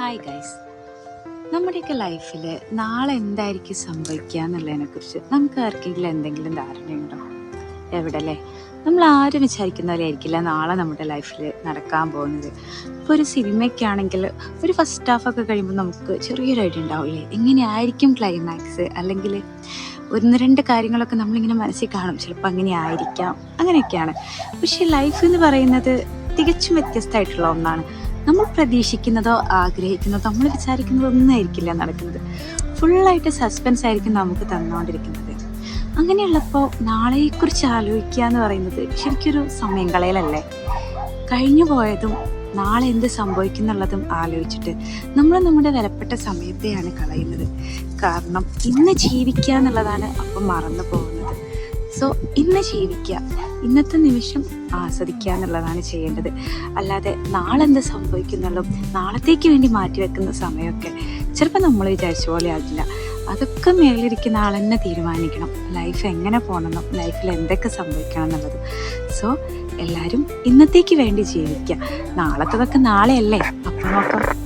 Hi guys, നമ്മുടെയൊക്കെ ലൈഫിൽ നാളെ എന്തായിരിക്കും സംഭവിക്കുക എന്നുള്ളതിനെക്കുറിച്ച് നമുക്ക് ആർക്കെങ്കിലും എന്തെങ്കിലും ധാരണയുണ്ടോ? എവിടെ അല്ലേ, നമ്മൾ ആരും വിചാരിക്കുന്ന പോലെ ആയിരിക്കില്ല നാളെ നമ്മുടെ ലൈഫിൽ നടക്കാൻ പോകുന്നത്. ഇപ്പോൾ ഒരു സിനിമയ്ക്കാണെങ്കിൽ ഒരു ഫസ്റ്റ് ഹാഫൊക്കെ കഴിയുമ്പോൾ നമുക്ക് ചെറിയൊരു ഐഡിയ ഉണ്ടാവില്ലേ, എങ്ങനെയായിരിക്കും ക്ലൈമാക്സ്, അല്ലെങ്കിൽ ഒന്ന് രണ്ട് കാര്യങ്ങളൊക്കെ നമ്മളിങ്ങനെ മനസ്സിൽ കാണും, ചിലപ്പോൾ അങ്ങനെ ആയിരിക്കാം, അങ്ങനെയൊക്കെയാണ്. പക്ഷേ ലൈഫ് എന്ന് പറയുന്നത് തികച്ചും വ്യത്യസ്തമായിട്ടുള്ള ഒന്നാണ്. നമ്മൾ പ്രതീക്ഷിക്കുന്നതോ ആഗ്രഹിക്കുന്നതോ നമ്മൾ വിചാരിക്കുന്നതോ ഒന്നും ആയിരിക്കില്ല നടക്കുന്നത്. ഫുള്ളായിട്ട് സസ്പെൻസ് ആയിരിക്കും നമുക്ക് തന്നുകൊണ്ടിരിക്കുന്നത്. അങ്ങനെയുള്ളപ്പോൾ നാളെയെക്കുറിച്ച് ആലോചിക്കുക എന്ന് പറയുന്നത് ശരിക്കൊരു സമയം കളയലല്ലേ? കഴിഞ്ഞു പോയതും നാളെ എന്ത് സംഭവിക്കും എന്നുള്ളതും ആലോചിച്ചിട്ട് നമ്മൾ നമ്മുടെ വിലപ്പെട്ട സമയത്തെയാണ് കളയുന്നത്. കാരണം ഇന്ന് ജീവിക്കുക എന്നുള്ളതാണ് അപ്പം മറന്നു പോകുന്നത്. സോ ഇന്ന് ജീവിക്കുക, ഇന്നത്തെ നിമിഷം ആസ്വദിക്കുക എന്നുള്ളതാണ് ചെയ്യേണ്ടത്. അല്ലാതെ നാളെ എന്ത് സംഭവിക്കുന്നുള്ളൂ, നാളത്തേക്ക് വേണ്ടി മാറ്റിവെക്കുന്ന സമയമൊക്കെ ചിലപ്പോൾ നമ്മൾ വിചാരിച്ച പോലെ ആകില്ല. അതൊക്കെ മേളിലിരിക്കുന്ന ആൾ തന്നെ തീരുമാനിക്കണം ലൈഫ് എങ്ങനെ പോകണമെന്നും ലൈഫിൽ എന്തൊക്കെ സംഭവിക്കണം എന്നുള്ളത്. സോ എല്ലാവരും ഇന്നത്തേക്ക് വേണ്ടി ജീവിക്കുക. നാളത്തതൊക്കെ നാളെയല്ലേ, അപ്പം നോക്കാം.